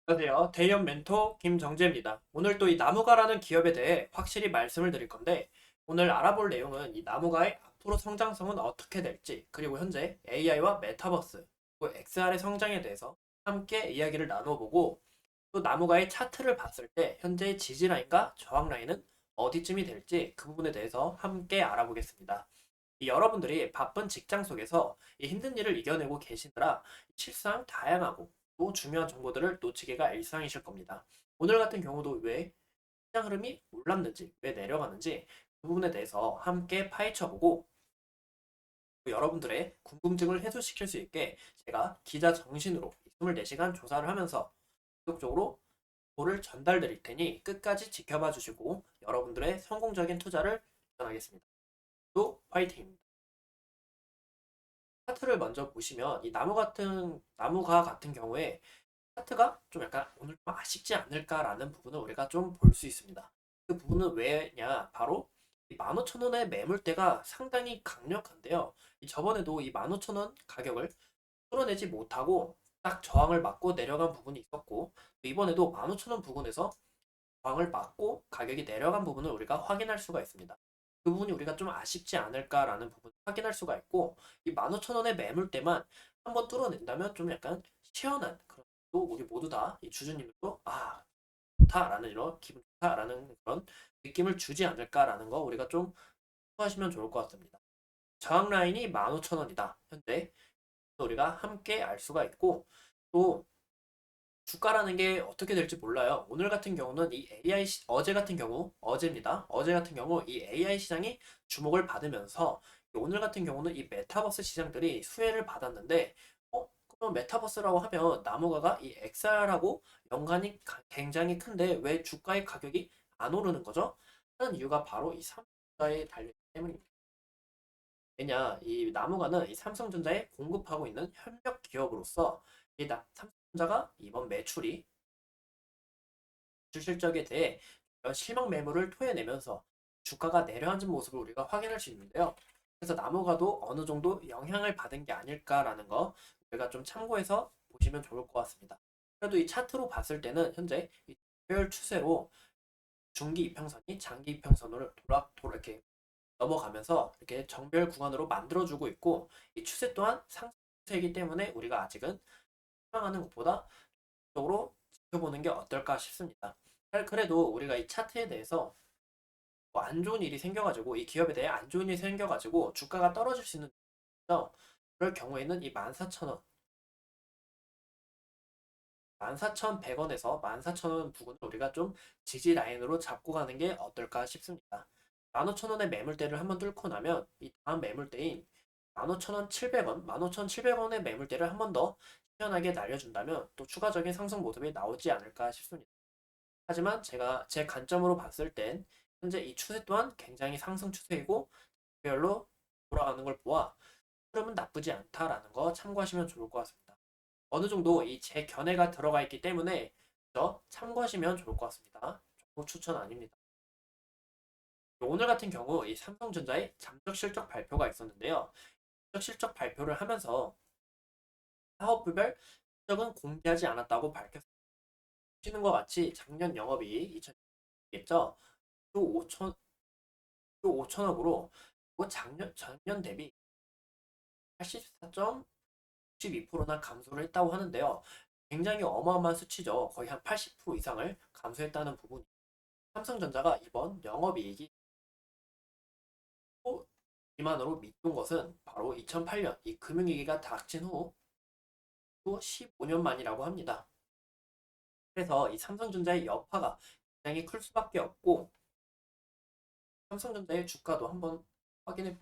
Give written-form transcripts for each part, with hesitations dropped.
안녕하세요. 대형 멘토 김정재입니다. 오늘 또 이 나무가라는 기업에 대해 확실히 말씀을 드릴 건데, 오늘 알아볼 내용은 이 나무가의 앞으로 성장성은 어떻게 될지, 그리고 현재 AI와 메타버스, 그리고 XR의 성장에 대해서 함께 이야기를 나눠보고, 또 나무가의 차트를 봤을 때 현재의 지지 라인과 저항 라인은 어디쯤이 될지 그 부분에 대해서 함께 알아보겠습니다. 이 여러분들이 바쁜 직장 속에서 이 힘든 일을 이겨내고 계시느라 실상 다양하고 또 중요한 정보들을 놓치기가 일상이실 겁니다. 오늘 같은 경우도 왜 시장 흐름이 올랐는지, 왜 내려가는지 그 부분에 대해서 함께 파헤쳐보고 또 여러분들의 궁금증을 해소시킬 수 있게 제가 기자 정신으로 24시간 조사를 하면서 지속적으로 정보를 전달드릴 테니 끝까지 지켜봐 주시고 여러분들의 성공적인 투자를 기원하겠습니다. 또 화이팅입니다. 차트를 먼저 보시면 이 나무가 같은 경우에 차트가 좀 약간 오늘 좀 아쉽지 않을까라는 부분을 우리가 좀 볼 수 있습니다. 그 부분은 왜냐? 바로 이 15,000원의 매물대가 상당히 강력한데요. 이 저번에도 이 15,000원 가격을 뚫어내지 못하고 딱 저항을 맞고 내려간 부분이 있었고 이번에도 15,000원 부근에서 저항을 맞고 가격이 내려간 부분을 우리가 확인할 수가 있습니다. 그 부분이 우리가 좀 아쉽지 않을까라는 부분을 확인할 수가 있고 이 15,000원의 매물대만 한번 뚫어낸다면 좀 약간 시원한 그런 또 우리 모두 다 이 주주님들도 좋다라는 이런 기분 좋다라는 그런 느낌을 주지 않을까라는 거 우리가 좀 하시면 좋을 것 같습니다. 저항 라인이 15,000원이다. 현재 우리가 함께 알 수가 있고 또 주가라는 게 어떻게 될지 몰라요. 오늘 같은 경우는 이 AI 어제 같은 경우 어제입니다. 어제 같은 경우 이 AI 시장이 주목을 받으면서 오늘 같은 경우는 이 메타버스 시장들이 수혜를 받았는데 그럼 메타버스라고 하면 나무가가 이 XR하고 연관이 굉장히 큰데 왜 주가의 가격이 안 오르는 거죠? 하는 이유가 바로 이 삼성전자에 달려있기 때문입니다. 왜냐, 이 나무가는 이 삼성전자에 공급하고 있는 협력 기업으로서 삼성전자가 이번 매출이 주 실적에 대해 실망 매물을 토해내면서 주가가 내려앉은 모습을 우리가 확인할 수 있는데요. 그래서 나무가도 어느 정도 영향을 받은 게 아닐까라는 거 우리가 좀 참고해서 보시면 좋을 것 같습니다. 그래도 이 차트로 봤을 때는 현재 이 별 추세로 중기 이평선이 장기 이평선으로 이렇게 넘어가면서 이렇게 정별 구간으로 만들어주고 있고 이 추세 또한 상승 추세이기 때문에 우리가 아직은 희망하는 것보다 적으로 지켜보는 게 어떨까 싶습니다. 그래도 우리가 이 차트에 대해서 뭐안 좋은 일이 생겨가지고 이 기업에 대해 안 좋은 일이 생겨가지고 주가가 떨어질 수 있는 죠. 그럴 경우에는 이 14,000원, 14,100원에서 14,000원 부근을 우리가 좀 지지 라인으로 잡고 가는 게 어떨까 싶습니다. 15,000원의 매물대를 한번 뚫고 나면 이 다음 매물대인 15,000원 700원, 15,700원의 매물대를 한번 더 시원하게 날려준다면 또 추가적인 상승 모습이 나오지 않을까 싶습니다. 하지만 제가 제 관점으로 봤을 땐 현재 이 추세 또한 굉장히 상승 추세이고 별로 돌아가는 걸 보아 흐름은 나쁘지 않다라는 거 참고하시면 좋을 것 같습니다. 어느 정도 이 제 견해가 들어가 있기 때문에 참고하시면 좋을 것 같습니다. 정보 추천 아닙니다. 오늘 같은 경우 이 삼성전자의 잠적 실적 발표가 있었는데요. 잠적 실적 발표를 하면서 사업부별 실적은 공개하지 않았다고 밝혔습니다. 보시는 것 같이 작년 영업이익 2000겠죠. 또 5천 또 5천억으로 작년 대비 84.92%나 감소를 했다고 하는데요. 굉장히 어마어마한 수치죠. 거의 한 80% 이상을 감소했다는 부분. 삼성전자가 이번 영업이익이 또 기만으로 밑돈 것은 바로 2008년 이 금융위기가 닥친 후 또 15년 만이라고 합니다. 그래서 이 삼성전자의 여파가 굉장히 클 수밖에 없고 삼성전자의 주가도 한번 확인해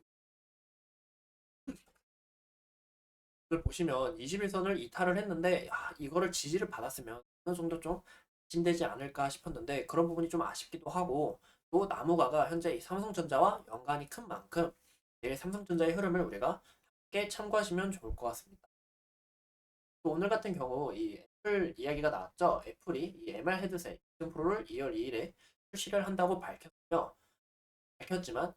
보시면 21선을 이탈을 했는데 이거를 지지를 받았으면 어느 정도 좀 진되지 않을까 싶었는데 그런 부분이 좀 아쉽기도 하고 또 나무가가 현재 이 삼성전자와 연관이 큰 만큼 내일 삼성전자의 흐름을 우리가 함께 참고하시면 좋을 것 같습니다. 또 오늘 같은 경우 이 애플 이야기가 나왔죠. 애플이 이 MR 헤드셋 2.0%를 2월 2일에 출시를 한다고 밝혔지만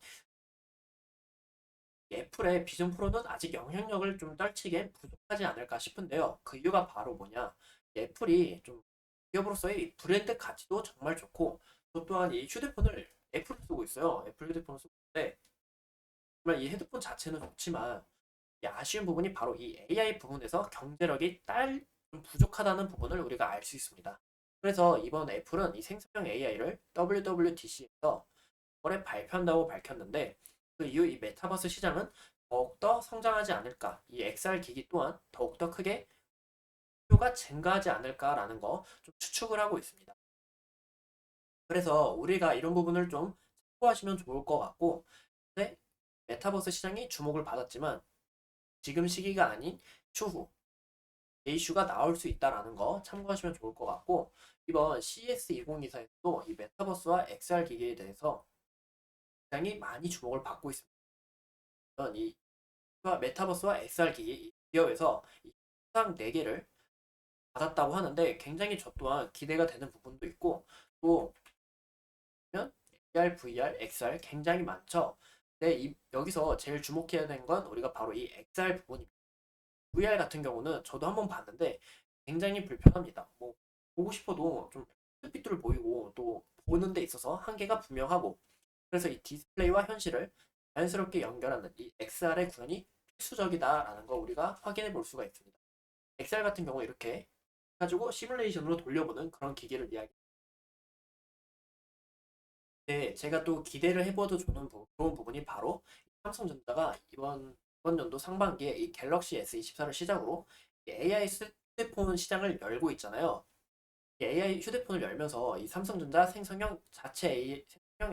애플의 비전 프로는 아직 영향력을 좀 떨치기엔 부족하지 않을까 싶은데요. 그 이유가 바로 뭐냐? 애플이 좀 기업으로서의 이 브랜드 가치도 정말 좋고 또 또한 이 휴대폰을 애플을 쓰고 있어요. 애플 휴대폰을 쓰고 있는데 정말 이 헤드폰 자체는 좋지만 이 아쉬운 부분이 바로 이 AI 부분에서 경제력이 좀 부족하다는 부분을 우리가 알 수 있습니다. 그래서 이번 애플은 이 생성형 AI를 WWDC에서 올해 발표한다고 밝혔는데 그 이후 이 메타버스 시장은 더욱더 성장하지 않을까, 이 XR 기기 또한 더욱더 크게 수요가 증가하지 않을까라는 거 좀 추측을 하고 있습니다. 그래서 우리가 이런 부분을 좀 참고하시면 좋을 것 같고, 네, 메타버스 시장이 주목을 받았지만 지금 시기가 아닌 추후 이슈가 나올 수 있다라는 거 참고하시면 좋을 것 같고, 이번 CES 2024에서도 이 메타버스와 XR 기기에 대해서 굉장히 많이 주목을 받고 있습니다. 이 메타버스와 XR 기기 이 기업에서 이 상장 4개를 받았다고 하는데 굉장히 저 또한 기대가 되는 부분도 있고 또 AR, VR, XR 굉장히 많죠. 근데 여기서 제일 주목해야 되는 건 우리가 바로 이 XR 부분입니다. VR 같은 경우는 저도 한번 봤는데 굉장히 불편합니다. 뭐 보고 싶어도 좀 삐뚤 보이고 또 보는 데 있어서 한계가 분명하고 그래서 이 디스플레이와 현실을 자연스럽게 연결하는 이 XR의 구현이 필수적이다라는 거 우리가 확인해 볼 수가 있습니다. XR 같은 경우 이렇게 가지고 시뮬레이션으로 돌려보는 그런 기기를 이야기. 네, 제가 또 기대를 해봐도 좋은 부분이 바로 삼성전자가 이번 연도 상반기에 이 갤럭시 S24를 시작으로 AI 휴대폰 시장을 열고 있잖아요. 이 AI 휴대폰을 열면서 이 삼성전자 생성형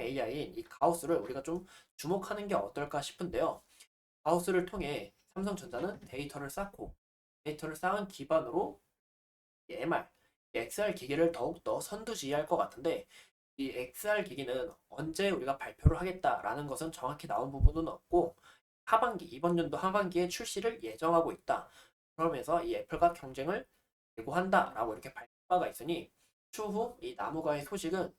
AI인 이 가우스를 우리가 좀 주목하는 게 어떨까 싶은데요. 가우스를 통해 삼성전자는 데이터를 쌓은 기반으로 이 MR, 이 XR 기기를 더욱더 선두지휘할 것 같은데 이 XR 기기는 언제 우리가 발표를 하겠다라는 것은 정확히 나온 부분은 없고 이번 연도 하반기에 출시를 예정하고 있다. 그러면서 이 애플과 경쟁을 예고한다라고 이렇게 발표가 있으니 추후 이 나무가의 소식은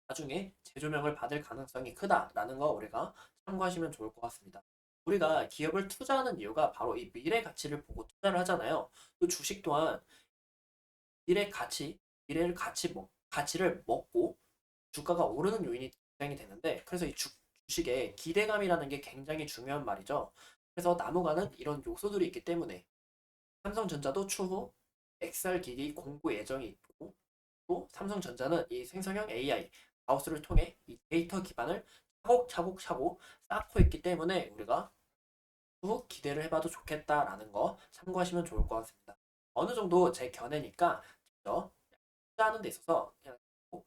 나중에 재조명을 받을 가능성이 크다라는 거 우리가 참고하시면 좋을 것 같습니다. 우리가 기업을 투자하는 이유가 바로 이 미래 가치를 보고 투자를 하잖아요. 또 주식 또한 미래 가치, 가치를 먹고 주가가 오르는 요인이 굉장히 되는데 그래서 주식의 기대감이라는 게 굉장히 중요한 말이죠. 그래서 나무가는 이런 요소들이 있기 때문에 삼성전자도 추후 XR 기기 공고 예정이 있고 또 삼성전자는 이 생성형 AI 하우스를 통해 이 데이터 기반을 차곡차곡 쌓고 있기 때문에 우리가 추후 기대를 해봐도 좋겠다라는 거 참고하시면 좋을 것 같습니다. 어느 정도 제 견해니까 직접 투자하는 데 있어서 그냥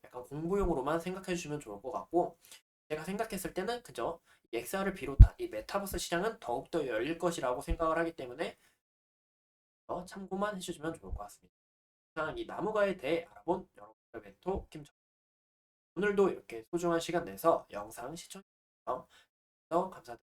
약간 공부용으로만 생각해 주시면 좋을 것 같고 제가 생각했을 때는 그저 XR을 비롯한 이 메타버스 시장은 더욱더 열릴 것이라고 생각을 하기 때문에 참고만 해주시면 좋을 것 같습니다. 이 나무가에 대해 알아본 여러분의 멘토 김정. 오늘도 이렇게 소중한 시간 내서 영상 시청해주셔서 감사드립니다.